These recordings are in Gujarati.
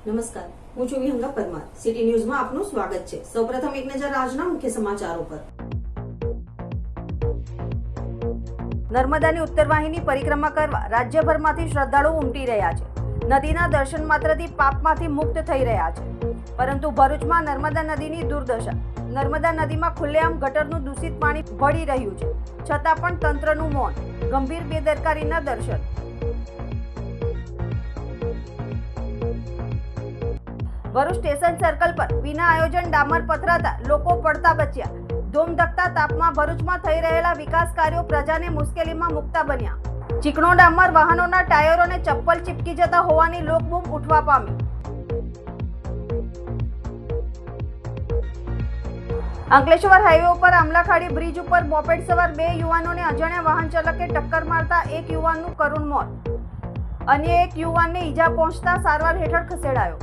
નમસ્કાર, હું છું વિહંગા પરમાર. સિટી ન્યૂઝમાં આપનું સ્વાગત છે. સૌપ્રથમ એક નજર આજના મુખ્ય સમાચારો પર. નર્મદાની ઉત્તર વાહિની પરિક્રમા કરવા રાજ્યભરમાંથી શ્રદ્ધાળુઓ ઉમટી રહ્યા છે. નદીના દર્શન માત્રથી પાપમાંથી મુક્ત થઈ રહ્યા છે. પરંતુ ભરૂચમાં નર્મદા નદીની દુર્દશા. નર્મદા નદીમાં ખુલ્લેઆમ ગટરનું દૂષિત પાણી ભળી રહ્યું છે, છતાં પણ તંત્રનું મૌન, ગંભીર બેદરકારીના દર્શન. ભરૂચ સ્ટેશન સર્કલ પર વિના આયોજન ડામર પથરાતા લોકો પડતા બચ્યા. ધોમધકતા તાપમાં ભરૂચમાં થઈ રહેલા વિકાસ કાર્યો પ્રજાને મુશ્કેલીમાં મુકતા બન્યા. ચીકણો ડામર વાહનોના ટાયરોને ચપ્પલ ચીપકી જતા હોવાની લોકબૂમ ઉઠવા પામી. અંકલેશ્વર હાઈવે ઉપર આમલાખાડી બ્રિજ ઉપર મોપેડ સવાર 2 યુવાનોને અજાણ્યા વાહન ચાલકે ટક્કર મારતા એક યુવાનનું કરુણ મોત. અન્ય એક યુવાનને ઈજા પહોંચતા સારવાર હેઠળ ખસેડાયો.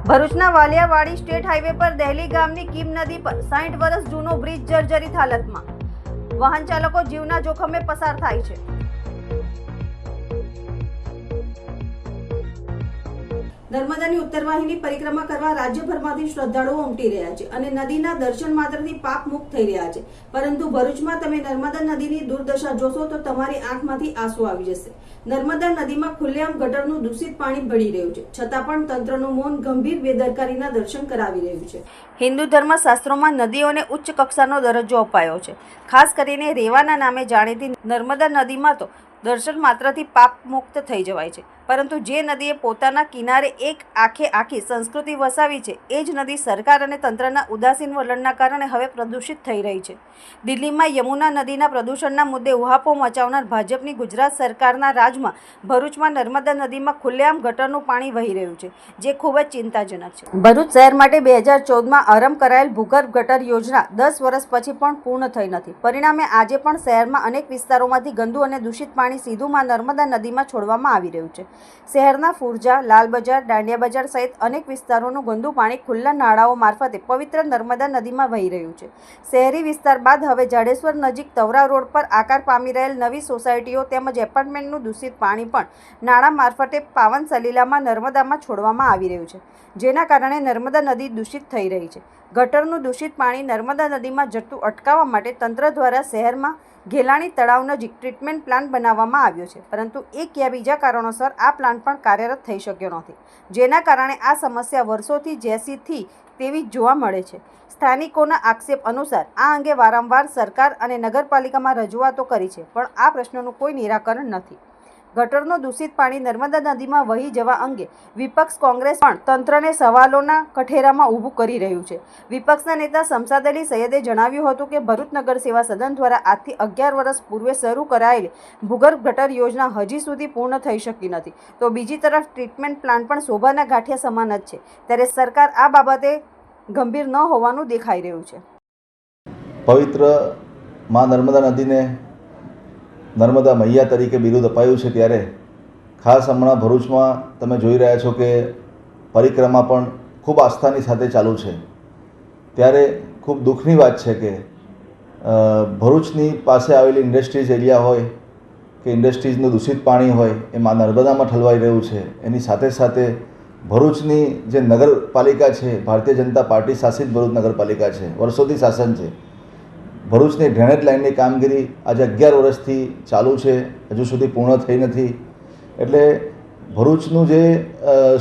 ભરૂચના વાલિયાવાડી સ્ટેટ હાઈવે પર દહેલી ગામની કીમ નદી પર 60 વર્ષ જૂનો બ્રિજ જર્જરિત હાલતમાં. વાહન ચાલકો જીવના જોખમે પસાર થાય છે. નર્મદાની ઉત્તર વાહિની પરિક્રમા કરવા રાજ્યભરમાંથી શ્રદ્ધાળુઓ ઉમટી રહ્યા છે અને નદીના દર્શન માત્રથી પાપ મુક્ત થઈ રહ્યા છે. પરંતુ ભરૂચમાં તમે નર્મદા નદીની દુર્દશા જોશો તો તમારી આંખમાંથી આંસુ આવી જશે. નર્મદા નદીમાં ખુલ્લેઆમ ગટરનું દૂષિત પાણી ભળી રહ્યું છે, છતાં પણ તંત્રનું મૌન ગંભીર બેદરકારીના દર્શન કરાવી રહ્યું છે. હિન્દુ ધર્મશાસ્ત્રોમાં નદીઓને ઉચ્ચ કક્ષાનો દરજ્જો અપાયો છે. ખાસ કરીને રેવાના નામે જાણીતી નર્મદા નદીમાં તો દર્શન માત્રથી પાપ મુક્ત થઈ જવાય છે. પરંતુ જે નદીએ પોતાના કિનારે એક આખી સંસ્કૃતિ વસાવી છે, એ જ નદી સરકાર અને તંત્રના ઉદાસીન વલણના કારણે હવે પ્રદૂષિત થઈ રહી છે. દિલ્હીમાં યમુના નદીના પ્રદૂષણના મુદ્દે ઉહાપો મચાવનાર ભાજપની ગુજરાત સરકારના રાજમાં ભરૂચમાં નર્મદા નદીમાં ખુલ્લેઆમ ગટરનું પાણી વહી રહ્યું છે, જે ખૂબ જ ચિંતાજનક છે. ભરૂચ શહેર માટે 2014માં આરંભ કરાયેલ ભૂગર્ભ ગટર યોજના 10 વર્ષ પછી પણ પૂર્ણ થઈ નથી. પરિણામે આજે પણ શહેરમાં અનેક વિસ્તારોમાંથી ગંદુ અને દૂષિત પાણી સીધું નર્મદા નદીમાં છોડવામાં આવી રહ્યું છે. શહેરના ફુરજા, લાલ બજાર, દાંડિયા બજાર સહિત અનેક વિસ્તારોનું ગંદુ પાણી ખુલ્લા નાળાઓ મારફતે પવિત્ર નર્મદા નદીમાં વહી રહ્યું છે. શહેરી વિસ્તાર બાદ હવે જાડેશ્વર નજીક તવરા રોડ પર આકાર પામી રહેલ નવી સોસાયટીઓ તેમજ એપાર્ટમેન્ટનું દૂષિત પાણી પણ નાળા મારફતે પાવન સલીલામાં નર્મદામાં છોડવામાં આવી રહ્યું છે, જેના કારણે નર્મદા નદી દૂષિત થઈ રહી છે. ગટરનું દૂષિત પાણી નર્મદા નદીમાં જતું અટકાવવા માટે તંત્ર દ્વારા શહેરમાં ઘેલાણી તળાવ નજીક ટ્રીટમેન્ટ પ્લાન્ટ બનાવવામાં આવ્યો છે, પરંતુ એક યા બીજા કારણોસર આ પ્લાન્ટ પણ કાર્યરત થઈ શક્યો નથી, જેના કારણે આ સમસ્યા વર્ષોથી જેસીથી તેવી જોવા મળે છે. સ્થાનિકોના આક્ષેપ અનુસાર આ અંગે વારંવાર સરકાર અને નગરપાલિકામાં રજૂઆતો કરી છે, પણ આ પ્રશ્નનું કોઈ નિરાકરણ નથી. ગટરનું દૂષિત પાણી નર્મદા નદીમાં વહી જવા અંગે વિપક્ષ કોંગ્રેસ પણ તંત્રને સવાલોના કઠેરામાં ઊભું કરી રહ્યું છે. વિપક્ષના નેતા શમશાદ અલી સૈયદે જણાવ્યું હતું કે ભરૂચ નગર સેવા સદન દ્વારા આજથી 11 વર્ષ પૂર્વે શરૂ કરાયેલી ભૂગર્ભ ગટર યોજના હજી સુધી પૂર્ણ થઈ શકી નથી, તો બીજી તરફ ટ્રીટમેન્ટ પ્લાન્ટ પણ શોભાના ગાંઠિયા સમાન જ છે. ત્યારે સરકાર આ બાબતે ગંભીર ન હોવાનું દેખાઈ રહ્યું છે. પવિત્ર માં નર્મદા નદીને નર્મદા મૈયા તરીકે બિરુદ અપાયું છે, ત્યારે ખાસ હમણાં ભરૂચમાં તમે જોઈ રહ્યા છો કે પરિક્રમા પણ ખૂબ આસ્થાની સાથે ચાલુ છે. ત્યારે ખૂબ દુઃખની વાત છે કે ભરૂચની પાસે આવેલી ઇન્ડસ્ટ્રીઝ એરિયા હોય કે ઇન્ડસ્ટ્રીઝનું દૂષિત પાણી હોય એ માં નર્મદામાં ઠલવાઈ રહ્યું છે. એની સાથે સાથે ભરૂચની જે નગરપાલિકા છે, ભારતીય જનતા પાર્ટી શાસિત ભરૂચ નગરપાલિકા છે, વર્ષોથી શાસન છે. ભરૂચની ડ્રેનેજ લાઇનની કામગીરી આજે 11 વર્ષથી ચાલુ છે, હજુ સુધી પૂર્ણ થઈ નથી. એટલે ભરૂચનું જે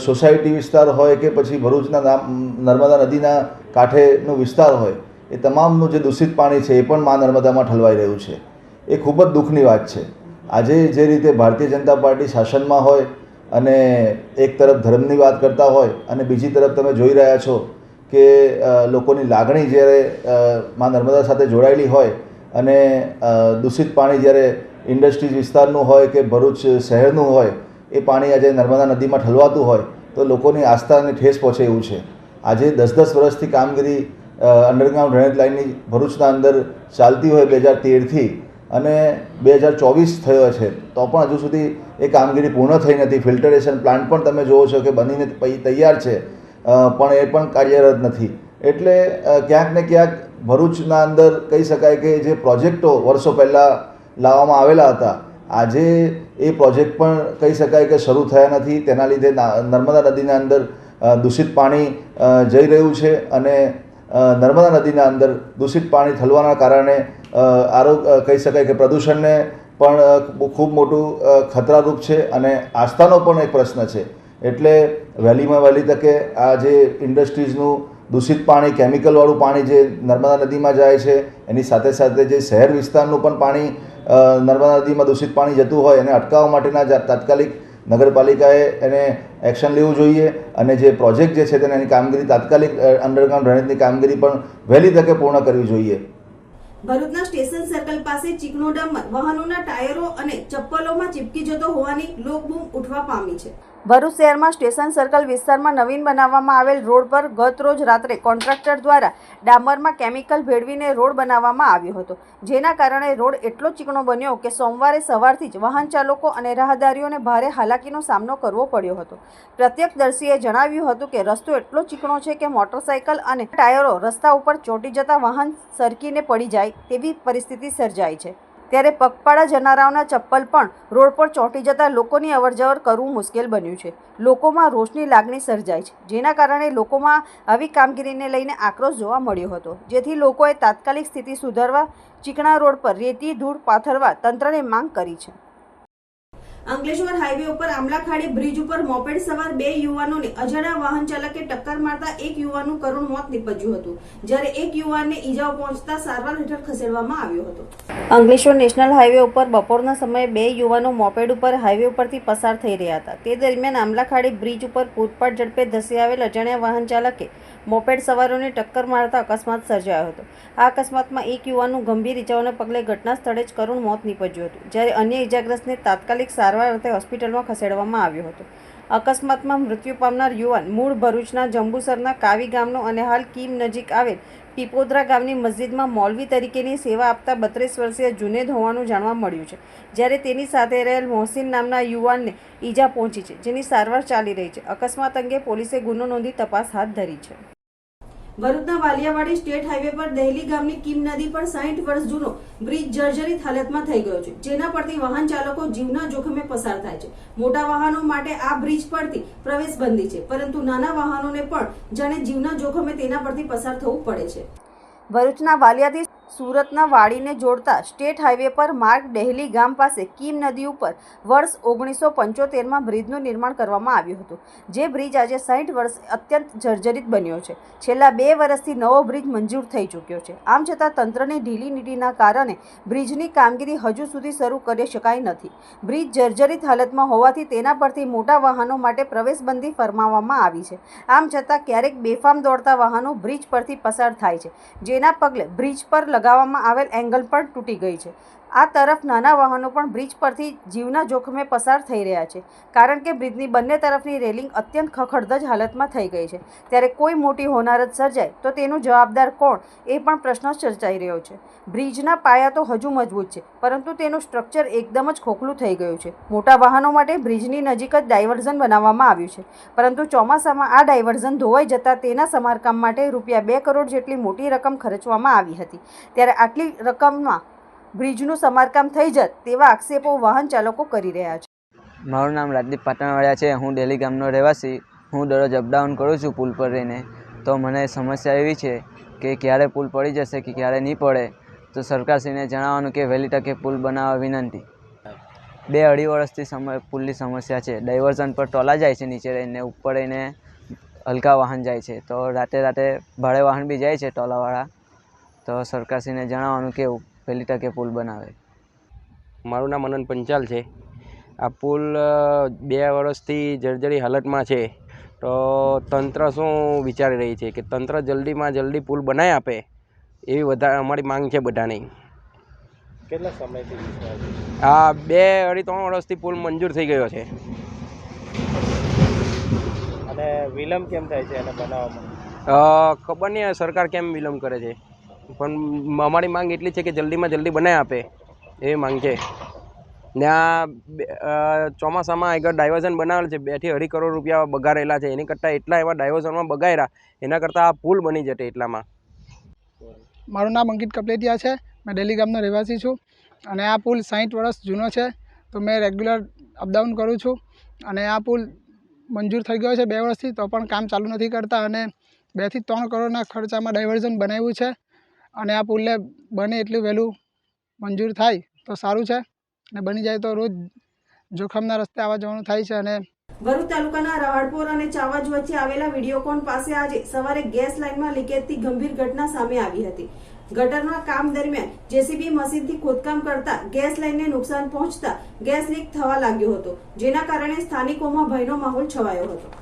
સોસાયટી વિસ્તાર હોય કે પછી ભરૂચના નર્મદા નદીના કાંઠેનો વિસ્તાર હોય, એ તમામનું જે દૂષિત પાણી છે એ પણ માં નર્મદામાં ઠલવાઈ રહ્યું છે. એ ખૂબ જ દુઃખની વાત છે. આજે જે રીતે ભારતીય જનતા પાર્ટી શાસનમાં હોય અને એક તરફ ધર્મની વાત કરતા હોય અને બીજી તરફ તમે જોઈ રહ્યા છો કે લોકોની લાગણી જ્યારે માં નર્મદા સાથે જોડાયેલી હોય અને દૂષિત પાણી જ્યારે ઇન્ડસ્ટ્રીઝ વિસ્તારનું હોય કે ભરૂચ શહેરનું હોય, એ પાણી આજે નર્મદા નદીમાં ઠલવાતું હોય તો લોકોની આસ્થાને ઠેસ પહોંચે એવું છે. આજે 10-10 વર્ષથી કામગીરી અંડરગ્રાઉન્ડ ડ્રેનેજ લાઇનની ભરૂચના અંદર ચાલતી હોય 2013થી અને 2024 થયો છે, તો પણ હજુ સુધી એ કામગીરી પૂર્ણ થઈ નથી. ફિલ્ટરેશન પ્લાન્ટ પણ તમે જુઓ છો કે બનીને તૈયાર છે, પણ એ પણ કાર્યરત નથી. એટલે ક્યાંક ને ક્યાંક ભરૂચના અંદર કહી શકાય કે જે પ્રોજેક્ટો વર્ષો પહેલાં લાવવામાં આવેલા હતા, આજે એ પ્રોજેક્ટ પણ કહી શકાય કે શરૂ થયા નથી. તેના લીધે નર્મદા નદીના અંદર દૂષિત પાણી જઈ રહ્યું છે અને નર્મદા નદીના અંદર દૂષિત પાણી ઠલવાના કારણે કહી શકાય કે પ્રદૂષણને પણ ખૂબ મોટું ખતરારૂપ છે અને આસ્થાનો પણ એક પ્રશ્ન છે. એટલે વહેલીમાં વહેલી તકે આ જે ઇન્ડસ્ટ્રીઝનું દૂષિત પાણી, કેમિકલવાળું પાણી જે નર્મદા નદીમાં જાય છે, એની સાથે સાથે જે શહેર વિસ્તારનું પણ પાણી નર્મદા નદીમાં દૂષિત પાણી જતું હોય એને અટકાવવા માટેના તાત્કાલિક નગરપાલિકાએ એને એક્શન લેવું જોઈએ અને જે પ્રોજેક્ટ જે છે તેને એની કામગીરી તાત્કાલિક અંડરગ્રાઉન્ડ ડ્રેનેજની કામગીરી પણ વહેલી તકે પૂર્ણ કરવી જોઈએ. ભરૂચના સ્ટેશન સર્કલ પાસે ચીકણો ડામર વાહનોના ટાયરો અને ચપ્પલોમાં ચીપકી જતો હોવાની લોકબૂમ ઉઠવા પામી છે. ભરૂચ શહેરમાં સ્ટેશન સર્કલ વિસ્તારમાં નવીન બનાવવામાં આવેલ રોડ પર ગત રોજ રાત્રે કોન્ટ્રાક્ટર દ્વારા ડામરમાં કેમિકલ ભેળવીને રોડ બનાવવામાં આવ્યો હતો, જેના કારણે રોડ એટલો ચીકણો બન્યો કે સોમવારે સવારથી જ વાહન ચાલકો અને રાહદારીઓને ભારે હાલાકીનો સામનો કરવો પડ્યો હતો. પ્રત્યક્ષદર્શીએ જણાવ્યું હતું કે રસ્તો એટલો ચીકણો છે કે મોટરસાયકલ અને ટાયરો રસ્તા ઉપર ચોંટી જતા વાહન સરકીને પડી જાય તેવી પરિસ્થિતિ સર્જાઈ છે. ત્યારે પગપાળા જનારાઓના ચપ્પલ પણ રોડ પર ચોંટી જતા લોકોની અવરજવર કરવું મુશ્કેલ બન્યું છે. લોકોમાં રોષની લાગણી સર્જાઈ છે, જેના કારણે લોકોમાં આવી કામગીરીને લઈને આક્રોશ જોવા મળ્યો હતો, જેથી લોકોએ તાત્કાલિક સ્થિતિ સુધારવા ચીકણા રોડ પર રેતી ધૂળ પાથરવા તંત્રને માંગ કરી છે. અંકલેશ્વર હાઈવે ઉપર આમલાખાડી બ્રિજ ઉપર મોપેડ સવાર 2 યુવાનોને અજાણ્યા વાહન ચાલકે ટક્કર મારતા એક યુવાનનું કરુણ મોત નીપજ્યું હતું, જ્યારે એક યુવાનને ઈજાઓ પહોંચતા સારવાર હેઠળ ખસેડવામાં આવ્યો હતો. અંકલેશ્વર નેશનલ હાઈવે ઉપર બપોરના સમયે 2 યુવાનો મોપેડ ઉપર હાઈવે ઉપરથી પસાર થઈ રહ્યા હતા. તે દરમિયાન આમલાખાડી બ્રિજ ઉપર પૂરપાટ ઝડપે ધસી આવેલ અજાણ્યા વાહન ચાલકે મોપેડ સવારોને ટક્કર મારતા અકસ્માત સર્જાયો હતો. આ અકસ્માતમાં એક યુવાનનું ગંભીર ઈજાઓને પગલે ઘટના સ્થળે જ કરુણ મોત નીપજ્યું હતું, જ્યારે અન્ય ઈજાગ્રસ્તને તાત્કાલિક સારવાર અર્થે હોસ્પિટલમાં ખસેડવામાં આવ્યો હતો. અકસ્માતમાં મૃત્યુ પામનાર યુવાન મૂળ ભરૂચના જંબુસરના કાવી ગામનો અને હાલ કીમ નજીક આવેલ પીપોદરા ગામની મસ્જિદમાં મૌલવી તરીકેની સેવા આપતા 32 વર્ષીય જુનેદ હોવાનું જાણવા મળ્યું છે, જ્યારે તેની સાથે રહેલ મોહસિન નામના યુવાનને ઈજા પહોંચી છે, જેની સારવાર ચાલી રહી છે. અકસ્માત અંગે પોલીસે ગુનો નોંધી તપાસ હાથ ધરી છે. ભરૂચના વાલિયાવાડી સ્ટેટ હાઈવે પર દહેલી ગામની કીમ નદી પર 60 વર્ષ જૂનો બ્રિજ જર્જરિત હાલતમાં થઈ ગયો છે, જેના પરથી વાહન ચાલકો જીવના જોખમે પસાર થાય છે. મોટા વાહનો માટે આ બ્રિજ પરથી પ્રવેશબંધી છે, પરંતુ નાના વાહનોને પણ જાણે જીવના જોખમે તેના પરથી પસાર થવું પડે છે. ભરૂચના વાલિયાથી સુરતના વાડીને જોડતા સ્ટેટ હાઈવે પર માર્ગ દહેલી ગામ પાસે કીમ નદી ઉપર વર્ષ 1975માં બ્રિજનું નિર્માણ કરવામાં આવ્યું હતું, જે બ્રિજ આજે 60 વર્ષ અત્યંત જર્જરિત બન્યો છે. છેલ્લા 2 વર્ષથી નવો બ્રિજ મંજૂર થઈ ચૂક્યો છે. આમ છતાં તંત્રની ઢીલી નીતિના કારણે બ્રિજની કામગીરી હજુ સુધી શરૂ કરી શકાઈ નથી. બ્રિજ જર્જરિત હાલતમાં હોવાથી તેના પરથી મોટા વાહનો માટે પ્રવેશબંધી ફરમાવવામાં આવી છે. આમ છતાં ક્યારેક બેફામ દોડતા વાહનો બ્રિજ પરથી પસાર થાય છે, જેના પગલે બ્રિજ પર લગાવવામાં આવેલ એંગલ પણ તૂટી ગઈ છે. આ તરફ નાના વાહનો પણ બ્રિજ પરથી જીવના જોખમે પસાર થઈ રહ્યા છે, કારણ કે બ્રિજની બંને તરફની રેલિંગ અત્યંત ખખડધજ હાલતમાં થઈ ગઈ છે. ત્યારે કોઈ મોટી હોનારત સર્જાય તો તેનું જવાબદાર કોણ, એ પણ પ્રશ્ન ચર્ચાઈ રહ્યો છે. બ્રિજના પાયા તો હજુ મજબૂત છે, પરંતુ તેનું સ્ટ્રક્ચર એકદમ જ ખોખલું થઈ ગયું છે. મોટા વાહનો માટે બ્રિજની નજીક જ ડાયવર્ઝન બનાવવામાં આવ્યું છે, પરંતુ ચોમાસામાં આ ડાયવર્ઝન ધોવાઈ જતાં તેના સમારકામ માટે ₹2 કરોડ જેટલી મોટી રકમ ખર્ચવામાં આવી હતી. ત્યારે આટલી રકમમાં બ્રિજનું સમારકામ થઈ જત તેવા આક્ષેપો વાહન ચાલકો કરી રહ્યા છે. મારું નામ રાજદીપ પાટણવાડિયા છે. હું ડેલી ગામનો રહેવાસી. હું દરરોજ અપડાઉન કરું છું પુલ પર રહીને. તો મને સમસ્યા એવી છે કે ક્યારે પુલ પડી જશે કે ક્યારે નહીં પડે, તો સરકારશ્રીને જણાવવાનું કે વહેલી તકે પુલ બનાવવા વિનંતી. 2-2.5 વર્ષથી પુલની સમસ્યા છે. ડાયવર્ઝન પર ટોલા જાય છે નીચે રહીને, ઉપર રહીને હલકા વાહન જાય છે, તો રાતે ભાડે વાહન બી જાય છે ટોલાવાળા. તો સરકારશ્રીને જણાવવાનું કે વહેલી તકે પુલ બનાવે. મારું નામ અનંત પંચાલ છે. આ પુલ 2 વર્ષથી જર્જરી હાલતમાં છે, તો તંત્ર શું વિચારી રહી છે કે તંત્ર જલ્દીમાં જલ્દી પુલ બનાવી આપે એવી વધારે અમારી માંગ છે બધાની. કેટલા સમયથી આ 2-2.5-3 વર્ષથી પુલ મંજૂર થઈ ગયો છે. અને વિલંબ કેમ થાય છે એને બનાવવામાં? ખબર નહીં સરકાર કેમ વિલંબ કરે છે, પણ અમારી માંગ એટલી છે કે જલ્દીમાં જલ્દી બનાવી આપે એવી માંગ છે. ને આ ચોમાસામાં આગળ ડાયવર્ઝન બનાવેલ છે, 2 થી 2.5 કરોડ રૂપિયા બગાડેલા છે. એની કરતાં એટલા એવા ડાયવર્ઝનમાં બગાડ્યા, એના કરતાં આ પુલ બની જતે એટલામાં. મારું નામ અંકિત કપલેટિયા છે. મેં ડેલી ગામનો રહેવાસી છું અને આ પુલ 60 વર્ષ જૂનો છે તો મેં રેગ્યુલર અપડાઉન કરું છું અને આ પુલ મંજૂર થઈ ગયો છે 2 વર્ષથી, તો પણ કામ ચાલુ નથી કરતા અને 2 થી 3 કરોડના ખર્ચામાં ડાયવર્ઝન બનાવ્યું છે અને આ પુલને બને એટલું વહેલું મંજૂર થાય તો સારું છે અને બની જાય તો રોજ જોખમના રસ્તે આવવા જવાનું થાય છે. અને ભરૂચ તાલુકાના રહાડપોર અને ચાવજ વચ્ચે આવેલા વિડીયોકોન પાસે આજે સવારે ગેસ લાઇનમાં લીકેજથી ગંભીર ઘટના સામે આવી હતી. ગટરના કામ દરમિયાન જેસીબી મશીનથી ખોદકામ કરતા ગેસ લાઇનને નુકસાન પહોંચતા ગેસ લીક થવા લાગ્યો હતો, જેના કારણે સ્થાનિકોમાં ભયનો માહોલ છવાયો હતો.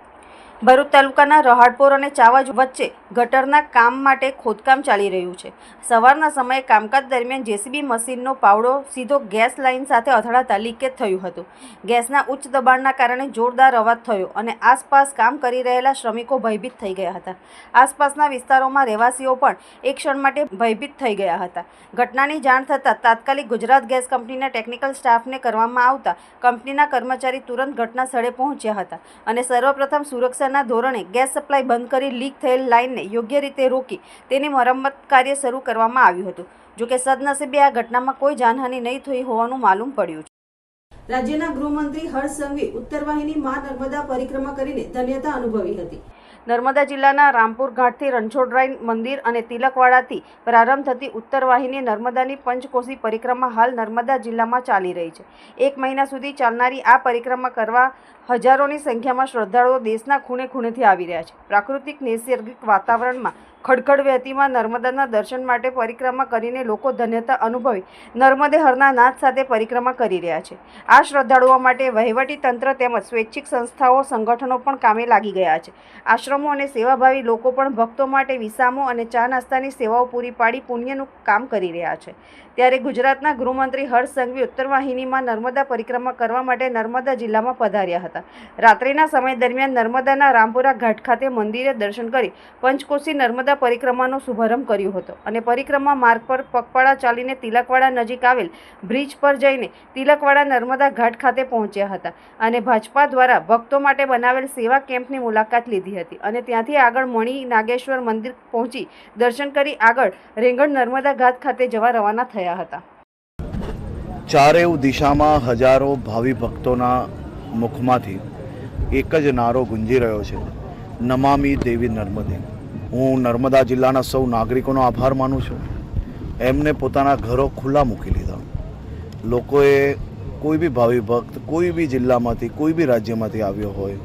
ભરૂચ તાલુકાના રહાડપોર અને ચાવજ વચ્ચે ગટરના કામ માટે ખોદકામ ચાલી રહ્યું છે. સવારના સમયે કામકાજ દરમિયાન જેસીબી મશીનનો પાવડો સીધો ગેસ લાઇન સાથે અથડાતા લીકેજ થયું હતું. ગેસના ઉચ્ચ દબાણના કારણે જોરદાર અવાજ થયો અને આસપાસ કામ કરી રહેલા શ્રમિકો ભયભીત થઈ ગયા હતા. આસપાસના વિસ્તારોમાં રહેવાસીઓ પણ એક ક્ષણ માટે ભયભીત થઈ ગયા હતા. ઘટનાની જાણ થતાં તાત્કાલિક ગુજરાત ગેસ કંપનીના ટેકનિકલ સ્ટાફને કરવામાં આવતા કંપનીના કર્મચારી તુરંત ઘટના સ્થળે પહોંચ્યા હતા અને સર્વપ્રથમ સુરક્ષાના ધોરણે ગેસ સપ્લાય બંધ કરી લીક થયેલ લાઇનને યોગ્ય રીતે રોકી તેની મરમ્મત કાર્ય શરૂ કરવામાં આવ્યું હતું. જોકે સદનસીબે આ ઘટનામાં કોઈ જાનહાનિ નહીં થઈ હોવાનું માલુમ પડ્યું છે. રાજ્યના ગૃહમંત્રી હર્ષ સંઘવી ઉત્તર વાહિની માં નર્મદા પરિક્રમા કરીને ધન્યતા અનુભવી હતી. નર્મદા જિલ્લાના રામપુર ઘાટથી રણછોડરાય મંદિર અને તિલકવાડાથી પ્રારંભ થતી ઉત્તર વાહિની નર્મદાની પંચકોશી પરિક્રમા હાલ નર્મદા જિલ્લામાં ચાલી રહી છે. 1 મહિના સુધી ચાલનારી આ પરિક્રમા કરવા હજારોની સંખ્યામાં શ્રદ્ધાળુઓ દેશના ખૂણે ખૂણેથી આવી રહ્યા છે. પ્રાકૃતિક નૈસર્ગિક વાતાવરણમાં ખડખડ વહેતીમાં નર્મદાના દર્શન માટે પરિક્રમા કરીને લોકો ધન્યતા અનુભવી નર્મદે હરના નાદ સાથે પરિક્રમા કરી રહ્યા છે. આ શ્રદ્ધાળુઓ માટે વહીવટી તંત્ર તેમજ સ્વૈચ્છિક સંસ્થાઓ સંગઠનો પણ કામે લાગી ગયા છે. આશ્રમો અને સેવાભાવી લોકો પણ ભક્તો માટે વિસામો અને ચા નાસ્તાની સેવાઓ પૂરી પાડી પુણ્યનું કામ કરી રહ્યા છે. ત્યારે ગુજરાતના ગૃહમંત્રી હર્ષ સંઘવી ઉત્તર વાહિનીમાં નર્મદા પરિક્રમા કરવા માટે નર્મદા જિલ્લામાં પધાર્યા હતા. રાત્રિના સમય દરમિયાન નર્મદાના રામપુરા ઘાટ ખાતે મંદિરે દર્શન કરી પંચકોશી નર્મદા પરિક્રમાનો શુભારંભ કર્યો હતો અને પરિક્રમા માર્ગ પર પગપાળા ચાલીને તિલકવાડા નજીક આવેલ બ્રિજ પર જઈને તિલકવાડા નર્મદા ઘાટ ખાતે પહોંચ્યા હતા અને ભાજપા દ્વારા ભક્તો માટે બનાવેલ સેવા કેમ્પની મુલાકાત લીધી હતી અને ત્યાંથી આગળ મણિ નાગેશ્વર મંદિર પહોંચી દર્શન કરી આગળ રેંગણ નર્મદા ઘાટ ખાતે જવા રવાના થયા હતા. ચારેય દિશામાં હજારો ભાવિ ભક્તોના મુખમાંથી એક જ નારો ગુંજી રહ્યો છે, નમામિ દેવી નર્મદે. હું નર્મદા જિલ્લાના સૌ નાગરિકોનો આભાર માનું છું. એમને પોતાના ઘરો ખુલ્લા મૂકી લીધા. લોકોએ કોઈ બી ભાવિ ભક્ત કોઈ બી જિલ્લામાંથી કોઈ બી રાજ્યમાંથી આવ્યો હોય,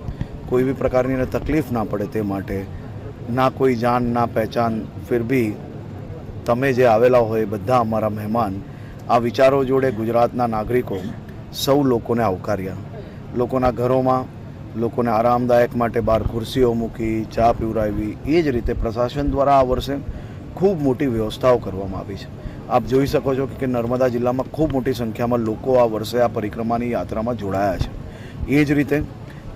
કોઈ બી પ્રકારની એને તકલીફ ના પડે તે માટે ના કોઈ જાન ના પહેચાન, ફિર બી તમે જે આવેલા હોય બધા અમારા મહેમાન, આ વિચારો જોડે ગુજરાતના નાગરિકો સૌ લોકોને આવકાર્યા. લોકોના ઘરોમાં લોકોને આરામદાયક માટે બહાર ખુરશીઓ મૂકી, ચા પીવડાવી. એ જ રીતે પ્રશાસન દ્વારા આ વર્ષે ખૂબ મોટી વ્યવસ્થાઓ કરવામાં આવી છે. આપ જોઈ શકો છો કે નર્મદા જિલ્લામાં ખૂબ મોટી સંખ્યામાં લોકો આ વર્ષે આ પરિક્રમાની યાત્રામાં જોડાયા છે. એ જ રીતે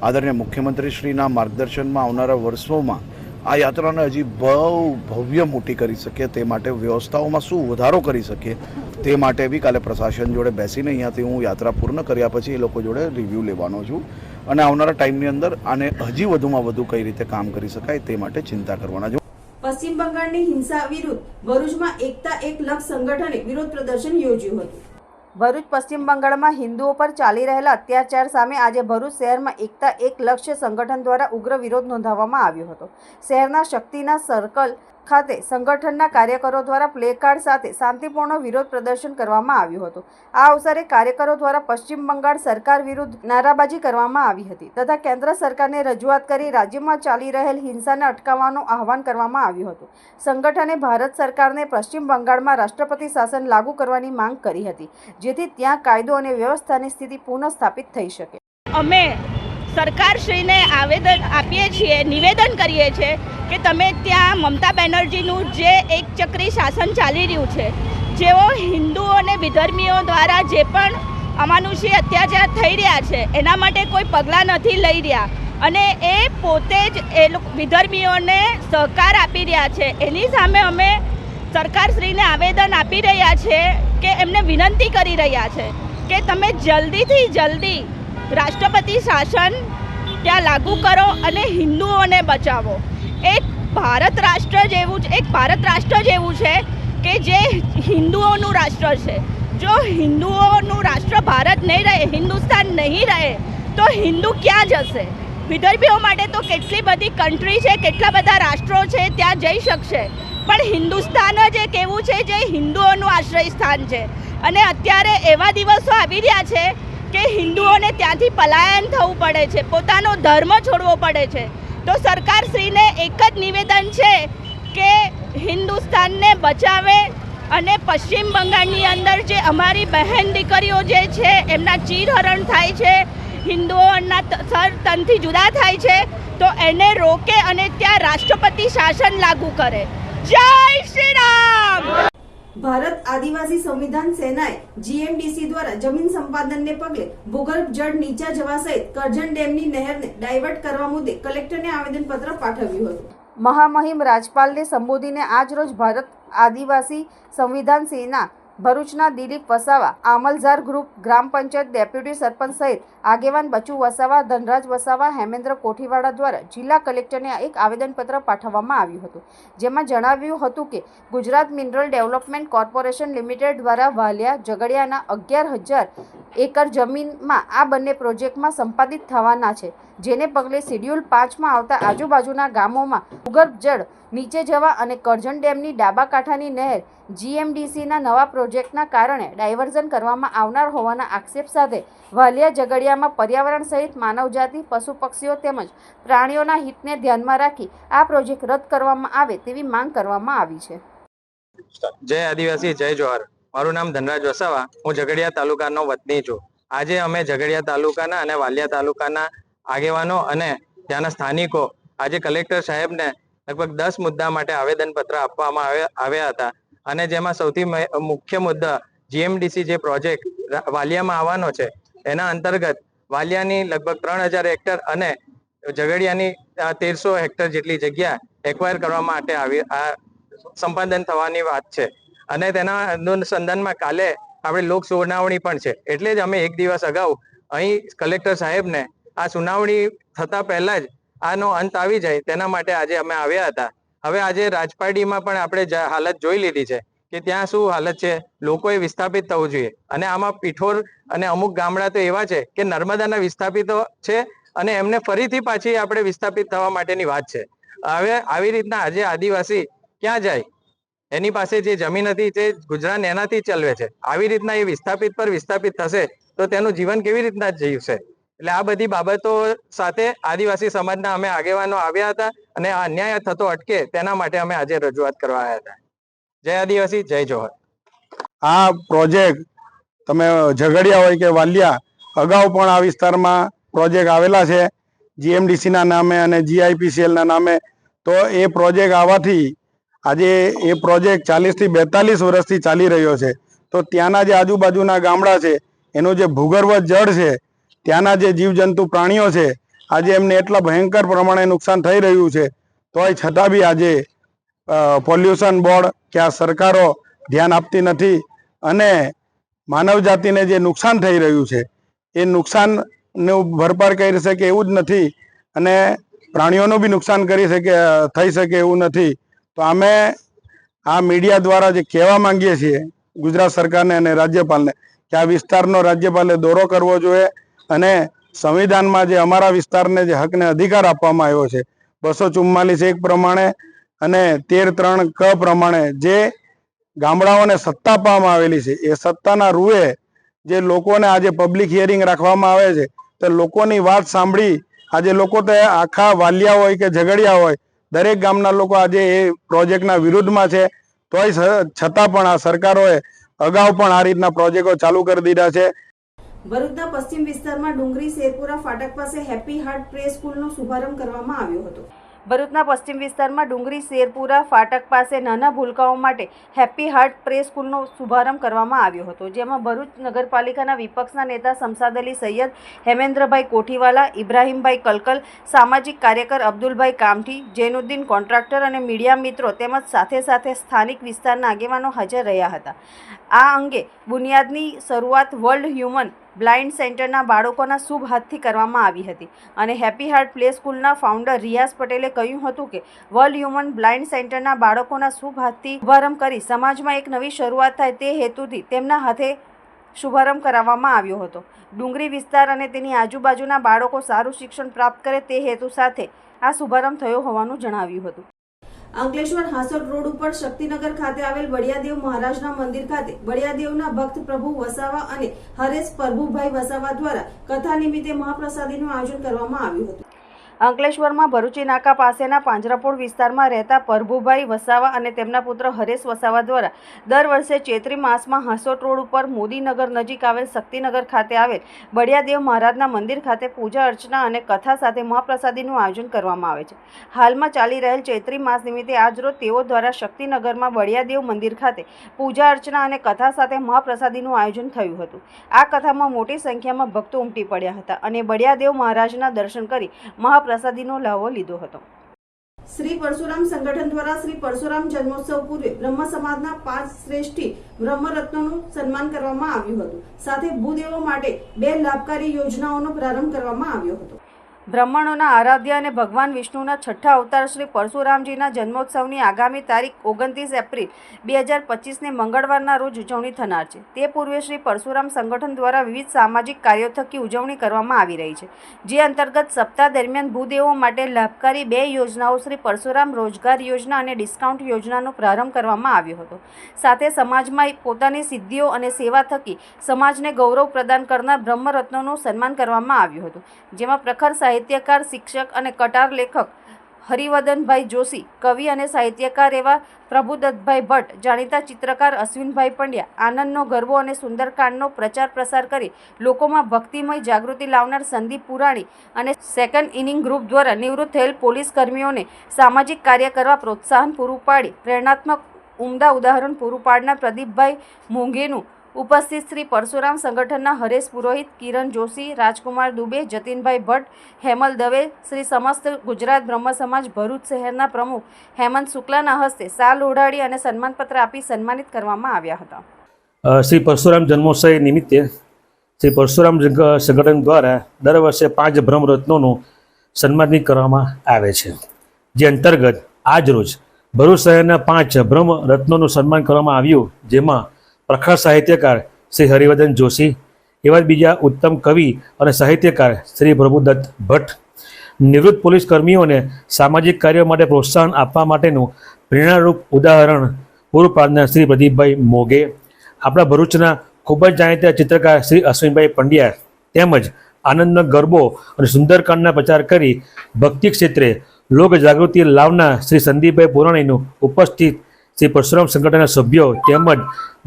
આદરણીય મુખ્યમંત્રીશ્રીના માર્ગદર્શનમાં આવનારા વર્ષોમાં આ યાત્રાને હજી બહુ ભવ્ય મોટી કરી શકીએ તે માટે વ્યવસ્થાઓમાં શું વધારો કરી શકીએ તે માટે બી કાલે પ્રશાસન જોડે બેસીને અહીંયાથી હું યાત્રા પૂર્ણ કર્યા પછી એ લોકો જોડે રિવ્યૂ લેવાનો છું અને આવનારા ટાઈમની અંદર આને હજી વધુમાં વધુ કઈ રીતે કામ કરી શકાય તે માટે ચિંતા કરવાના છું. પશ્ચિમ બંગાળની હિંસા વિરુદ્ધ ભરૂચમાં એકતા એક લક્ષ સંગઠને વિરોધ પ્રદર્શન યોજ્યું હતું. ભરૂચ પશ્ચિમ બંગાળમાં હિન્દુઓ પર ચાલી રહેલા અત્યાચાર સામે આજે ભરૂચ શહેરમાં એકતા એક લક્ષ્ય સંગઠન દ્વારા ઉગ્ર વિરોધ નોંધાવવામાં આવ્યો હતો. શહેરના શક્તિના સર્કલ ખાતે સંગઠનના કાર્યકરો દ્વારા પ્લેકાર્ડ સાથે શાંતિપૂર્ણ વિરોધ પ્રદર્શન કરવામાં આવ્યું હતું. આ અવસરે કાર્યકરો દ્વારા પશ્ચિમ બંગાળ સરકાર વિરુદ્ધ નારાબાજી કરવામાં આવી હતી તથા કેન્દ્ર સરકારને રજૂઆત કરી રાજ્યમાં ચાલી રહેલ હિંસાને અટકાવવાનું આહવાન કરવામાં આવ્યું હતું. સંગઠને ભારત સરકારને પશ્ચિમ બંગાળમાં રાષ્ટ્રપતિ શાસન લાગુ કરવાની માંગ કરી હતી, જેથી ત્યાં કાયદો અને વ્યવસ્થાની સ્થિતિ પુનઃ સ્થાપિત થઈ શકે. અમે સરકારશ્રીને આવેદન આપીએ છીએ, નિવેદન કરીએ છીએ કે તમે ત્યાં મમતા બેનર્જીનું જે એક ચક્રી શાસન ચાલી રહ્યું છે, જેઓ હિન્દુઓ અને વિધર્મીઓ દ્વારા જે પણ અમાનુષી અત્યાચાર થઈ રહ્યા છે એના માટે કોઈ પગલાં નથી લઈ રહ્યા અને એ પોતે જ વિધર્મીઓને સહકાર આપી રહ્યા છે. એની સામે અમે સરકારશ્રીને આવેદન આપી રહ્યા છે કે એમને વિનંતી કરી રહ્યા છે કે તમે જલ્દીથી જલ્દી રાષ્ટ્રપતિ શાસન ત્યાં લાગુ કરો અને હિન્દુઓને બચાવો. એક ભારત રાષ્ટ્ર જેવું છે કે જે હિન્દુઓનું રાષ્ટ્ર છે, જો હિન્દુઓનું રાષ્ટ્ર ભારત નહીં રહે, હિન્દુસ્તાન નહીં રહે, તો હિન્દુ ક્યાં જશે? વિદર્ભીઓ માટે તો કેટલી બધી કન્ટ્રી છે, કેટલા બધા રાષ્ટ્રો છે, ત્યાં જઈ શકશે, પણ હિન્દુસ્તાન જ એક એવું છે જે હિન્દુઓનું આશ્રય સ્થાન છે. અને અત્યારે એવા દિવસો આવી રહ્યા છે કે હિન્દુઓને ત્યાંથી પલાયન થવું પડે છે, પોતાનો ધર્મ છોડવો પડે છે. તો સરકારશ્રીને એક જ નિવેદન છે કે હિન્દુસ્તાનને બચાવે અને પશ્ચિમ બંગાળની અંદર જે અમારી બહેન દીકરીઓ જે છે એમના ચીરહરણ થાય છે, હિન્દુઓના સર તનથી જુદા થાય છે, તો એને રોકે અને ત્યાં રાષ્ટ્રપતિ શાસન લાગુ કરે. જય શ્રી રામ. ભારત આદિવાસી સંવિધાન સેનાએ જીએમડીસી દ્વારા જમીન સંપાદનને પગલે ભૂગર્ભ જળ નીચા જવા સહિત કરજણ ડેમની નહેરને ડાયવર્ટ કરવા મુદ્દે કલેક્ટરને આવેદનપત્ર પાઠવ્યું હતું. મહામહિમ રાજપાલને સંબોધીને આજરોજ ભારત આદિવાસી સંવિધાન સેના ભરૂચના દિલીપ વસાવા, આમલઝાર ગ્રુપ, ગ્રામ પંચાયત ડેપ્યુટી સરપંચ સહિત આગેવાન બચુ વસાવા, ધનરાજ વસાવા, હેમેન્દ્ર કોઠીવાડા દ્વારા જિલ્લા કલેક્ટરને એક આવેદનપત્ર પાઠવવામાં આવ્યું હતું, જેમાં જણાવ્યું હતું કે Gujarat mineral development corporation limited દ્વારા વાલિયા ઝઘડિયાના 11,000 એકર જમીનમાં આ બંને પ્રોજેક્ટમાં સંપાદિત થવાના છે, જેને પગલે શેડ્યુલ 5માં આવતા આજુબાજુના ગામોમાં ભૂગર્ભ જળ નીચે જવા અને કરજણ ડેમની ડાબા કાંઠાની નહેર જીએમડીસીના નવા પ્રોજેક્ટના કારણે ડાયવર્ઝન કરવામાં આવનાર હોવાના આક્ષેપ સાથે વાલિયા ઝઘડિયામાં પર્યાવરણ સહિત માનવજાતિ, પશુ પક્ષીઓ તેમજ પ્રાણીઓના હિતને ધ્યાનમાં રાખી આ પ્રોજેક્ટ રદ કરવામાં આવે તેવી માંગ કરવામાં આવી છે. જય આદિવાસી, જય જોહાર. મારું નામ ધનરાજ વસાવા, હું ઝઘડિયા તાલુકાનો વતની છું. આજે અમે ઝઘડિયા તાલુકાના અને વાલિયા તાલુકાના આગેવાનો અને ત્યાંના સ્થાનિકો આજે કલેક્ટર સાહેબને લગભગ 10 મુદ્દા માટે આવેદનપત્ર આપવામાં આવ્યા હતા, અને જેમાં સૌથી મુખ્ય મુદ્દા જીએમડીસી જે પ્રોજેક્ટ વાલિયામાં આવવાનો છે એના અંતર્ગત વાલિયાની લગભગ 3,000 હેક્ટર અને ઝઘડિયાની 1,300 હેક્ટર જેટલી જગ્યા એક્વાયર કરવા માટે આ સંપાદન થવાની વાત છે. અને તેના અનુસંધાનમાં કાલે આપણે લોક સુનાવણી પણ છે, એટલે જ અમે એક દિવસ અગાઉ અહીં કલેક્ટર સાહેબને આ સુનાવણી થતા પહેલા જ આનો અંત આવી જાય તેના માટે આજે અમે આવ્યા હતા. હવે આજે રાજપારડીમાં પણ આપણે હાલત જોઈ લીધી છે કે ત્યાં શું હાલત છે, લોકોએ વિસ્થાપિત થવું જોઈએ. અને આમાં પીઠોર અને અમુક ગામડા તો એવા છે કે નર્મદાના વિસ્થાપિતો છે અને એમને ફરીથી પાછી આપણે વિસ્થાપિત થવા માટેની વાત છે. હવે આવી રીતના આજે આદિવાસી ક્યાં જાય? એની પાસે જે જમીન હતી તે ગુજરાત એનાથી ચલવે છે. આવી રીતના એ વિસ્થાપિત પર વિસ્થાપિત થશે તો તેનું જીવન કેવી રીતના જીવશે? એટલે આ બધી બાબતો સાથે આદિવાસી સમાજના અમે આગેવાનો આવ્યા હતા અને આ અન્યાય થતો અટકે તેના માટે અમે આજે રજૂઆત કરવા આવ્યા હતા. જય આદિવાસી, જય જોહર. આ પ્રોજેક્ટ તમે ઝઘડિયા હોય કે વાલિયા, અગાઉ પણ આ વિસ્તારમાં પ્રોજેક્ટ આવેલા છે જીએમડીસીના નામે અને જીઆઈપીસીએલના નામે. તો એ પ્રોજેક્ટ આવવાથી આજે એ પ્રોજેક્ટ 40 થી 42 વર્ષથી ચાલી રહ્યો છે. તો ત્યાંના જે આજુબાજુના ગામડા છે એનું જે ભૂગર્ભ જળ છે, ત્યાંના જે જીવજંતુ પ્રાણીઓ છે, આજે એમને એટલા ભયંકર પ્રમાણે નુકસાન થઈ રહ્યું છે. તોય છતાં બી આજે પોલ્યુશન બોર્ડ કે આ સરકારો ધ્યાન આપતી નથી અને માનવ જાતિને જે નુકસાન થઈ રહ્યું છે એ નુકસાનનું ભરપાઈ કરી શકે એવું જ નથી અને પ્રાણીઓનું બી નુકસાન થઈ શકે એવું નથી. તો અમે આ મીડિયા દ્વારા જે કહેવા માંગીએ છીએ ગુજરાત સરકારને અને રાજ્યપાલને કે આ વિસ્તારનો રાજ્યપાલે દોરો કરવો જોઈએ અને સંવિધાનમાં જે અમારા વિસ્તારને જે હકને અધિકાર આપવામાં આવ્યો છે 244(1) પ્રમાણે અને 13(3) ક પ્રમાણે જે ગામડાઓને સત્તા આપવામાં આવેલી છે એ સત્તાના રૂએ જે લોકોને આજે પબ્લિક હિયરિંગ રાખવામાં આવે છે તો લોકોની વાત સાંભળી આજે લોકો તો આખા વાલિયા હોય કે ઝઘડિયા હોય દરેક ગામના લોકો આજે એ પ્રોજેક્ટના વિરુદ્ધમાં છે. તોય છતાં પણ આ સરકારોએ અગાઉ પણ આ રીતના પ્રોજેક્ટો ચાલુ કરી દીધા છે. ભરૂચના પશ્ચિમ વિસ્તારમાં ડુંગરી શેરપુરા ફાટક પાસે હેપી હાર્ટ પ્રે સ્કૂલનો શુભારંભ કરવામાં આવ્યો હતો. ભરૂચના પશ્ચિમ વિસ્તારમાં ડુંગરી શેરપુરા ફાટક પાસે નાના ભૂલકાઓ માટે હેપી હાર્ટ પ્રે સ્કૂલનો શુભારંભ કરવામાં આવ્યો હતો, જેમાં ભરૂચ નગરપાલિકાના વિપક્ષના નેતા શમશાદ અલી સૈયદ, હેમેન્દ્રભાઈ કોઠીવાલા, ઇબ્રાહીમભાઈ કલકલ, સામાજિક કાર્યકર અબ્દુલભાઈ કામઠી, જૈનુદ્દીન કોન્ટ્રાક્ટર અને મીડિયા મિત્રો તેમજ સાથે સાથે સ્થાનિક વિસ્તારના આગેવાનો હાજર રહ્યા હતા. આ અંગે બુનિયાદની શરૂઆત વર્લ્ડ હ્યુમન બ્લાઇન્ડ સેન્ટરના બાળકોના શુભ હાથથી કરવામાં આવી હતી અને હેપી હાર્ટ પ્લે સ્કૂલના ફાઉન્ડર રિયાઝ પટેલે કહ્યું હતું કે વર્લ્ડ હ્યુમન બ્લાઇન્ડ સેન્ટરના બાળકોના શુભ હાથથી શુભારંભ કરી સમાજમાં એક નવી શરૂઆત થાય તે હેતુથી તેમના હાથે શુભારંભ કરાવવામાં આવ્યો હતો. ડુંગરી વિસ્તાર અને તેની આજુબાજુના બાળકો સારું શિક્ષણ પ્રાપ્ત કરે તે હેતુ સાથે આ શુભારંભ થયો હોવાનું જણાવ્યું હતું. અંકલેશ્વર હાંસોટ રોડ ઉપર શક્તિનગર ખાતે આવેલ બળિયાદેવ મહારાજના મંદિર ખાતે બળિયાદેવના ભક્ત પ્રભુ વસાવા અને હરેશ પ્રભુભાઈ વસાવા દ્વારા કથા નિમિત્તે મહાપ્રસાદીનું આયોજન કરવામાં આવ્યું હતું. અંકલેશ્વરમાં ભરૂચી નાકા પાસેના પાંજરાપોળ વિસ્તારમાં રહેતા પ્રભુભાઈ વસાવા અને તેમના પુત્ર હરેશ વસાવા દ્વારા દર વર્ષે ચૈત્રી માસમાં હાંસોટ રોડ ઉપર મોદીનગર નજીક આવેલ શક્તિનગર ખાતે આવેલ બળિયાદેવ મહારાજના મંદિર ખાતે પૂજા અર્ચના અને કથા સાથે મહાપ્રસાદીનું આયોજન કરવામાં આવે છે. હાલમાં ચાલી રહેલ ચૈત્રી માસ નિમિત્તે આજરોજ તેઓ દ્વારા શક્તિનગરમાં બળિયાદેવ મંદિર ખાતે પૂજા અર્ચના અને કથા સાથે મહાપ્રસાદીનું આયોજન થયું હતું. આ કથામાં મોટી સંખ્યામાં ભક્તો ઉમટી પડ્યા હતા અને બળિયાદેવ મહારાજના દર્શન કરી પ્રસાદીનો લાવો લીધો હતો. શ્રી પરશુરામ સંગઠન દ્વારા શ્રી પરશુરામ જન્મોત્સવ પૂર્વે બ્રહ્મ સમાજના 5 શ્રેષ્ઠી બ્રહ્મરત્નોનું સન્માન કરવામાં આવ્યું હતું. સાથે ભૂદેવો માટે 2 લાભકારી યોજનાઓનો પ્રારંભ કરવામાં આવ્યો હતો. બ્રાહ્મણોના આરાધ્ય અને ભગવાન વિષ્ણુના 6ઠ્ઠા અવતાર શ્રી પરશુરામજીના જન્મોત્સવની આગામી તારીખ 29 એપ્રિલ 2025ને મંગળવારના રોજ ઉજવણી થનાર છે. તે પૂર્વે શ્રી પરશુરામ સંગઠન દ્વારા વિવિધ સામાજિક કાર્યો થકી ઉજવણી કરવામાં આવી રહી છે. જે અંતર્ગત સપ્તાહ દરમિયાન ભૂદેવો માટે લાભકારી 2 યોજનાઓ શ્રી પરશુરામ રોજગાર યોજના અને ડિસ્કાઉન્ટ યોજનાનો પ્રારંભ કરવામાં આવ્યો હતો. સાથે સમાજમાં પોતાની સિદ્ધિઓ અને સેવા થકી સમાજને ગૌરવ પ્રદાન કરનાર બ્રહ્મરત્નોનું સન્માન કરવામાં આવ્યું હતું. જેમાં પ્રખર સાહિત્યકાર, શિક્ષક અને કટાર લેખક હરિવદનભાઈ જોશી, કવિ અને સાહિત્યકાર એવા પ્રભુદત્તભાઈ ભટ્ટ, જાણીતા ચિત્રકાર અશ્વિનભાઈ પંડ્યા, આનંદનો ગરબો અને સુંદરકાંડનો પ્રચાર પ્રસાર કરી લોકોમાં ભક્તિમય જાગૃતિ લાવનાર સંદીપ પુરાણી અને સેકન્ડ ઇનિંગ ગ્રુપ દ્વારા નિવૃત્ત થયેલ પોલીસ કર્મીઓને સામાજિક કાર્ય કરવા પ્રોત્સાહન પૂરું પાડી પ્રેરણાત્મક ઉમદા ઉદાહરણ પૂરું પાડનાર પ્રદીપભાઈ મોંઘેનું ઉપસ્થિત શ્રી પરશુરામ સંગઠનના હરેશ પુરોહિત, કિરણ જોશી, રાજકુમાર દુબે, જતીનભાઈ ભટ્ટ, હેમલ દવે, શ્રી સમસ્ત ગુજરાત બ્રહ્મ સમાજ ભરૂચ શહેરના પ્રમુખ હેમંત શુક્લાના હસ્તે શાલ ઓઢાડી અને સન્માનપત્ર આપી સન્માનિત કરવામાં આવ્યા હતા. શ્રી પરશુરામ જન્મોત્સવ નિમિત્તે શ્રી પરશુરામ સંગઠન દ્વારા દર વર્ષે 5 બ્રહ્મરત્નોનું સન્માનિત કરવામાં આવે છે. જે અંતર્ગત આજરોજ ભરૂચ શહેરના 5 બ્રહ્મરત્નોનું સન્માન કરવામાં આવ્યું. જેમાં પ્રખર સાહિત્યકાર શ્રી હરિવર્ધન જોશી, એવા જ બીજા ઉત્તમ કવિ અને સાહિત્યકાર શ્રી પ્રભુદત્ત ભટ્ટ, નિવૃત્ત પોલીસ કર્મીઓને સામાજિક કાર્યો માટે પ્રોત્સાહન આપવા માટેનું પ્રેરણારૂપ ઉદાહરણ પૂરું પાડનાર શ્રી પ્રદીપભાઈ મોઘે, આપણા ભરૂચના ખૂબ જ જાણીતા ચિત્રકાર શ્રી અશ્વિનભાઈ પંડ્યા, તેમજ આનંદનો ગરબો અને સુંદરકાંડના પ્રચાર કરી ભક્તિ ક્ષેત્રે લોક જાગૃતિ લાવનાર શ્રી સંદીપભાઈ પુરાણીનું ઉપસ્થિત શ્રી પરશુરામ સંગઠનના સભ્યો તેમજ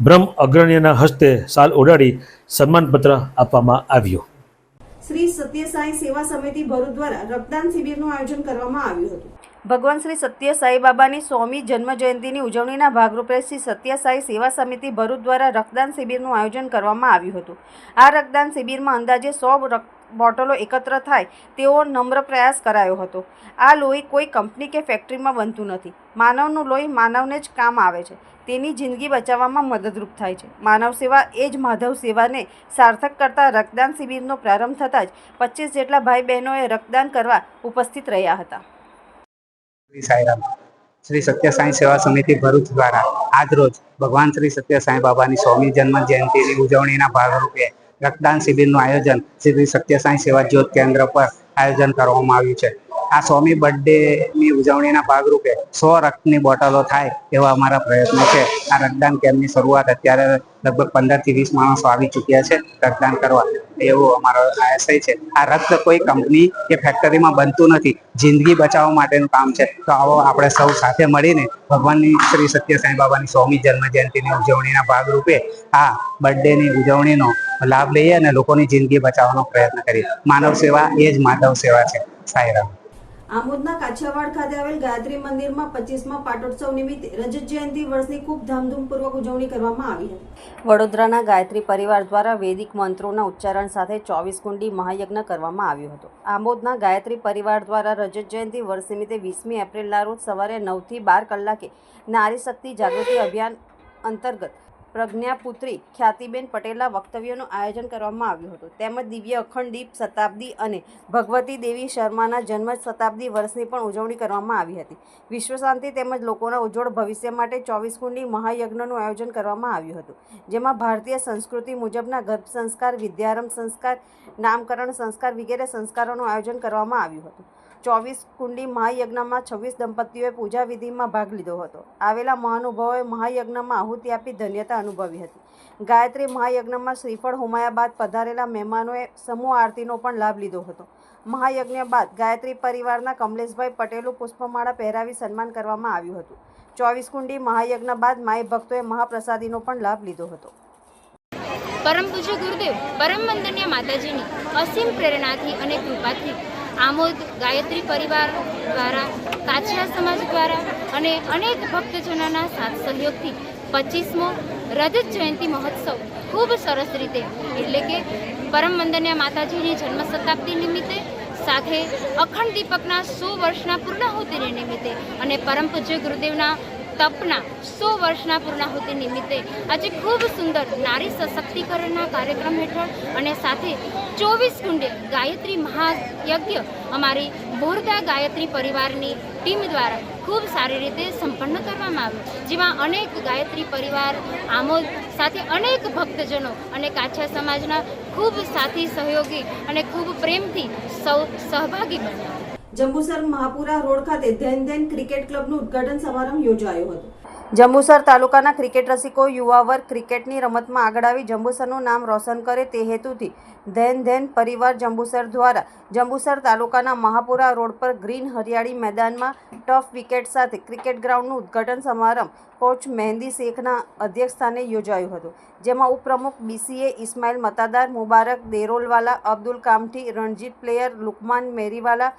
બ્રહ્મ અગ્રણીના હસ્તે શાલ ઓઢાડી સન્માનપત્ર આપવામાં આવ્યું. શ્રી સત્ય સાઈ સેવા સમિતિ ભરૂચ દ્વારા રક્તદાન શિબિરનું આયોજન કરવામાં આવ્યું હતું. ભગવાન શ્રી સત્ય સાઈ બાબાની 100મી જન્મ જયંતિની ઉજવણીના ભાગરૂપે શ્રી સત્ય સાઈ સેવા સમિતિ ભરૂચ દ્વારા રક્તદાન શિબિરનું આયોજન કરવામાં આવ્યું હતું. આ રક્તદાન શિબિરમાં અંદાજે 100 બોટલો એકત્ર થાય તેવો નમ્ર પ્રયાસ કરાયો હતો. આ લોહી કોઈ કંપની કે ફેક્ટરીમાં બનતું નથી. માનવનું લોહી માનવને જ કામ આવે છે. તેની જિંદગી બચાવવામાં મદદરૂપ થાય છે. માનવ સેવા એ જ માધવ સેવાને સાર્થક કરતા રક્તદાન શિબિરનો પ્રારંભ થતાં જ 25 જેટલા ભાઈ બહેનોએ રક્તદાન કરવા ઉપસ્થિત રહ્યા હતા. સાંઈરામ. શ્રી સત્ય સાંઈ સેવા સમિતિ ભરૂચ દ્વારા આજરોજ ભગવાન શ્રી સત્ય સાંઈ બાબાની 100મી જન્મ જયંતિની ઉજવણીના ભાગરૂપે રક્તદાન શિબિરનું આયોજન શ્રી સત્ય સાંઈ સેવા જ્યોત કેન્દ્ર પર આયોજન કરવામાં આવ્યું છે. આ 100મી બર્થડેની ઉજવણીના ભાગરૂપે 100 રક્તની બોટલો થાય એવા અમારા પ્રયત્નો છે. આ રક્તદાન કેમ્પની શરૂઆત અત્યારે લગભગ 15 થી 20 માણસો આવી ચૂક્યા છે રક્તદાન કરવા, એવો અમારો આશય છે. આ રક્ત કોઈ કંપની કે ફેક્ટરીમાં બનતું નથી, જિંદગી બચાવવા માટેનું કામ છે. તો આવો આપણે સૌ સાથે મળીને ભગવાનની શ્રી સત્ય સાંઈ બાબાની 100મી જન્મ જયંતિની ઉજવણીના ભાગરૂપે આ બર્થડેની ઉજવણીનો લાભ લઈએ અને લોકોની જિંદગી બચાવવાનો પ્રયત્ન કરીએ. માનવ સેવા એ જ માધવ સેવા છે. સાંઈરામ. આમોદના કાછિયાવાડ ખાતે આવેલ ગાયત્રી મંદિરમાં 25મા પાટોત્સવ નિમિત્તે રજત જયંતિ વર્ષની ખૂબ ધામધૂમપૂર્વક ઉજવણી કરવામાં આવી હતી. વડોદરાના ગાયત્રી પરિવાર દ્વારા વૈદિક મંત્રોના ઉચ્ચારણ સાથે 24 કુંડી મહાયજ્ઞ કરવામાં આવ્યો હતો. આમોદના ગાયત્રી પરિવાર દ્વારા રજત જયંતિ વર્ષ નિમિત્તે 20મી એપ્રિલના રોજ સવારે 9 થી 12 કલાકે નારી શક્તિ જાગૃતિ અભિયાન અંતર્ગત પ્રજ્ઞાપુત્રી ખ્યાતિબેન પટેલના વક્તવ્યોનું આયોજન કરવામાં આવ્યું હતું તેમજ દિવ્ય અખંડ દીપ શતાબ્દી અને ભગવતી દેવી શર્માના જન્મ શતાબ્દી વર્ષની પણ ઉજવણી કરવામાં આવી હતી. વિશ્વ શાંતિ તેમજ લોકોના ઉજ્જવળ ભવિષ્ય માટે 24 કુંડી મહાયજ્ઞનું આયોજન કરવામાં આવ્યું હતું જેમાં ભારતીય સંસ્કૃતિ મુજબના ગર્ભ સંસ્કાર, વિદ્યારંભ સંસ્કાર, નામકરણ સંસ્કાર વગેરે સંસ્કારોનું આયોજન કરવામાં આવ્યું હતું. 24 કુંડી મહાયજ્ઞમાં 26 દંપતીઓએ પૂજા વિધિમાં ભાગ લીધો હતો. આવેલા મહાનુભાવોએ મહાયજ્ઞમાં આહુતિ આપી ધન્યતા અનુભવી હતી. ગાયત્રી મહાયજ્ઞમાં શ્રીફળ હોમાયા બાદ પધારેલા મહેમાનોએ સમૂહ આરતીનો પણ લાભ લીધો હતો. મહાયજ્ઞ બાદ ગાયત્રી પરિવારના કમલેશભાઈ પટેલનું પુષ્પમાળા પહેરાવી સન્માન કરવામાં આવ્યું હતું. 24 કુંડી મહાયજ્ઞ બાદ માઈ ભક્તોએ મહાપ્રસાદીનો પણ લાભ લીધો હતો. પરમ પૂજ્ય ગુરુદેવ પરમ વંદનીય માતાજીની અસીમ પ્રેરણાથી અને કૃપાથી આમોદ ગાયત્રી પરિવાર દ્વારા, કાછિયા સમાજ દ્વારા અને અનેક ભક્તજનોના સાથ સહયોગથી 25મો રજત જયંતિ મહોત્સવ ખૂબ સરસ રીતે એટલે કે પરમ વંદનીય માતાજીની જન્મ શતાબ્દી નિમિત્તે સાથે અખંડ દીપકના 100 વર્ષના પૂર્ણાહુતિને નિમિત્તે અને પરમ પૂજ્ય ગુરુદેવના તપના 100 વર્ષના પૂર્ણાહુતિ નિમિત્તે આજે ખૂબ સુંદર નારી સશક્તિકરણના કાર્યક્રમ હેઠળ અને સાથે 24 કુંડે ગાયત્રી મહાયજ્ઞ અમારી બોરદા ગાયત્રી પરિવારની ટીમ દ્વારા ખૂબ સારી રીતે સંપન્ન કરવામાં આવ્યું, જેમાં અનેક ગાયત્રી પરિવાર, આમોદ સાથે અનેક ભક્તજનો અને કાછિયા સમાજના ખૂબ સાથી સહયોગી અને ખૂબ પ્રેમથી સૌ સહભાગી બન્યા. જંબુસર મહાપુરા રોડ ખાતે ધેન ધેન ક્રિકેટ ક્લબનું ઉદ્ઘાટન સમારંભ યોજાયો હતો. જંબુસર તાલુકાના ક્રિકેટ રસિકો યુવા વર્ગ ક્રિકેટની રમતમાં આગળ આવી જંબુસરનું નામ રોશન કરે તે હેતુથી ધેન ધેન પરિવાર જંબુસર દ્વારા જંબુસર તાલુકાના મહાપુરા રોડ પર ગ્રીન હરિયાળી મેદાનમાં ટફ વિકેટ સાથે ક્રિકેટ ગ્રાઉન્ડનું ઉદ્ઘાટન સમારંભ કોચ મહેંદી શેખના અધ્યક્ષસ્થાને યોજાયું હતું, જેમાં ઉપપ્રમુખ BCA ઇસ્માઇલ મતાદાર, મુબારક દેરોલવાલા, અબ્દુલ કામઠી, રણજીત પ્લેયર, લુકમાન મેરીવાલા,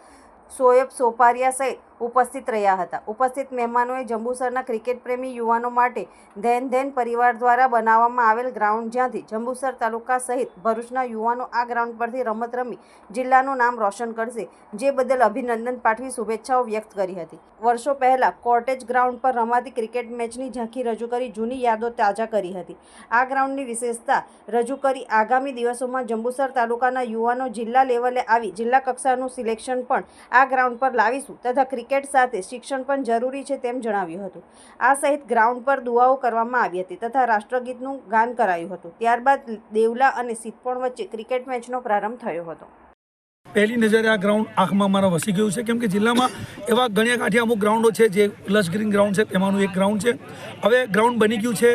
શોએબ સોપારિયા સહિત ઉપસ્થિત રહ્યા હતા. ઉપસ્થિત મહેમાનોએ જંબુસરના ક્રિકેટ પ્રેમી યુવાનો માટે ધેન ધેન પરિવાર દ્વારા બનાવવામાં આવેલ ગ્રાઉન્ડ જ્યાંથી જંબુસર તાલુકા સહિત ભરૂચના યુવાનો આ ગ્રાઉન્ડ પરથી રમત રમી જિલ્લાનું નામ રોશન કરશે, જે બદલ અભિનંદન પાઠવી શુભેચ્છાઓ વ્યક્ત કરી હતી. વર્ષો પહેલા કોર્ટેજ ગ્રાઉન્ડ પર રમાતી ક્રિકેટ મેચની ઝાંખી રજૂ કરી જૂની યાદો તાજા કરી હતી. આ ગ્રાઉન્ડની વિશેષતા રજૂ કરી આગામી દિવસોમાં જંબુસર તાલુકાના યુવાનો જિલ્લા લેવલે આવી જિલ્લા કક્ષાનું સિલેક્શન પણ આ ગ્રાઉન્ડ પર લાવીશું તથા ક્રિકેટ સાથે શિક્ષણ પણ જરૂરી છે તેમ જણાવ્યું હતું. આ સહિત ગ્રાઉન્ડ પર દુઆઓ કરવામાં આવી હતી તથા રાષ્ટ્રગીતનું ગાન કરાયું હતું. ત્યારબાદ દેવલા અને સિદ્ધપોણ વચ્ચે ક્રિકેટ મેચનો પ્રારંભ થયો હતો. પહેલી નજરે આ ગ્રાઉન્ડ આંખમાં મારા વસી ગયું છે, કેમ કે જિલ્લામાં એવા ગણ્યા ગાંઠિયા અમુક ગ્રાઉન્ડો છે જે લશ ગ્રીન ગ્રાઉન્ડ છે, તેમાંનું એક ગ્રાઉન્ડ છે. હવે ગ્રાઉન્ડ બની ગયું છે,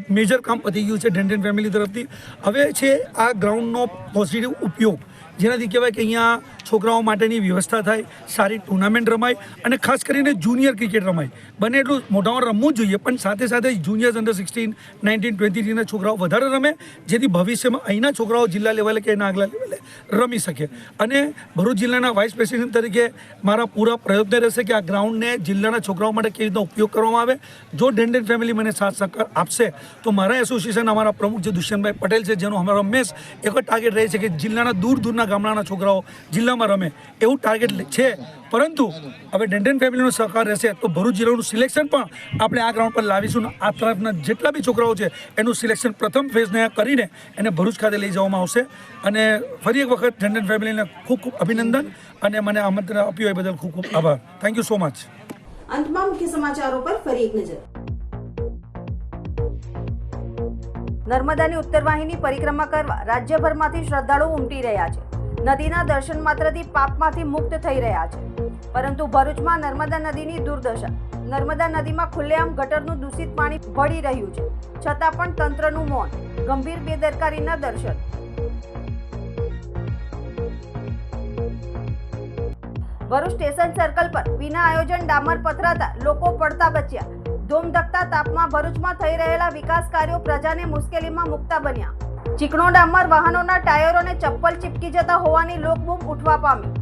એક મેજર કામ પતી ગયું છે ધેન ધેન ફેમિલી તરફથી. હવે છે આ ગ્રાઉન્ડનો પોઝિટિવ ઉપયોગ, જેનાથી કહેવાય કે અહીંયા છોકરાઓ માટેની વ્યવસ્થા થાય, સારી ટુર્નામેન્ટ રમાય અને ખાસ કરીને જુનિયર ક્રિકેટ રમાય. બને એટલું મોટામાં રમવું જ જોઈએ, પણ સાથે સાથે જુનિયર્સ અંડર 16, 19, 23ના છોકરાઓ વધારે રમે, જેથી ભવિષ્યમાં અહીંના છોકરાઓ જિલ્લા લેવલે કે એના આગલા લેવલે રમી શકે. અને ભરૂચ જિલ્લાના વાઇસ પ્રેસિડેન્ટ તરીકે મારા પૂરા પ્રયત્ન રહેશે કે આ ગ્રાઉન્ડને જિલ્લાના છોકરાઓ માટે કેવી રીતના ઉપયોગ કરવામાં આવે. જો ધેન ધેન ફેમિલી મને સાથ સહકાર આપશે તો મારા એસોસિએશન, અમારા પ્રમુખ જે દુષ્યંતભાઈ પટેલ છે, જેનો અમારો હંમેશ એક જ ટાર્ગેટ રહે છે કે જિલ્લાના દૂરના ગામડાના છોકરાઓ જિલ્લામાં રમે, એવું ટાર્ગેટ છે. પરંતુ હવે ધેન ધેન ફેમિલીનો સહકાર રહેશે તો ભરૂચ જિલ્લાનું સિલેક્શન પણ આપણે આ ગ્રાઉન્ડ પર લાવીશું. આ તરફના જેટલા બી છોકરાઓ છે એનું સિલેક્શન પ્રથમ ફેઝને કરીને એને ભરૂચ ખાતે લઈ જવામાં આવશે. અને ફરી એક વખત ધેન ધેન ફેમિલીને ખૂબ ખૂબ અભિનંદન અને મને આમંત્રણ આપ્યું એ બદલ ખૂબ ખૂબ આભાર. Thank you so much. અંતમાં મુખ્ય સમાચારો પર ફરી એક નજર. નર્મદાની ઉત્તર વાહિની પરિક્રમા કરવા રાજ્યભરમાંથી શ્રદ્ધાળુઓ ઉમટી રહ્યા છે. નદીના દર્શન માત્રથી પાપમાંથી મુક્ત થઈ રહ્યા છે, પરંતુ ભરૂચમાં નર્મદા નદીની દુર્દશા. નર્મદા નદીમાં ખુલ્લેઆમ ગટરનું દૂષિત પાણી ભળી રહ્યું છે, છતાં પણ તંત્રનું મૌન, ગંભીર બેદરકારીના દર્શન. ભરૂચ સ્ટેશન સર્કલ પર વિના આયોજન ડામર પથરાતા લોકો પડતા બચ્યા. ધોમધકતા તાપમાં ભરૂચમાં થઈ રહેલા વિકાસ કાર્યો પ્રજાને મુશ્કેલીમાં મુકતા બન્યા. ચીકણો ડામર વાહનોના ટાયરોને ચપ્પલ ચીપકી જતા હોવાની લોકબૂમ ઉઠવા પામી.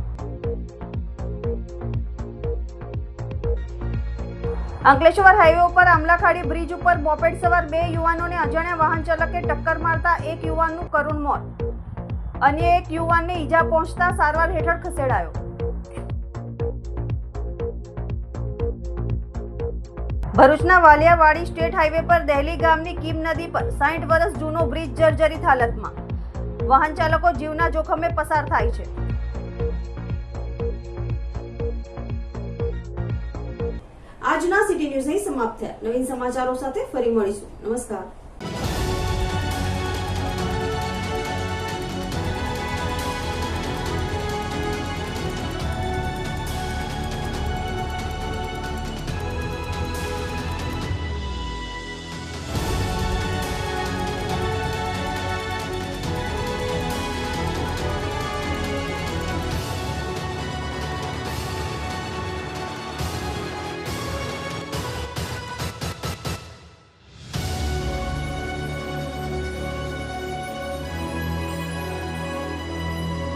અંકલેશ્વર હાઈવે ઉપર આમલાખાડી બ્રિજ ઉપર મોપેડ સવાર 2 યુવાનોને અજાણ્યા વાહન ચાલકે ટક્કર મારતા એક યુવાનનું કરુણ મોત. અન્ય એક યુવાનને ઈજા પહોંચતા સારવાર હેઠળ ખસેડાયો. ભરૂચના વાલિયાવાડી સ્ટેટ હાઈવે પર દહેલી ગામની કીમ નદી પર 60 વર્ષ જૂનો બ્રિજ જર્જરિત હાલતમાં, વાહન ચાલકો જીવના જોખમે પસાર થાય છે. આજના સિટી ન્યૂઝ અહીં સમાપ્ત થયા. નવીન સમાચારો સાથે ફરી મળીશું. નમસ્કાર.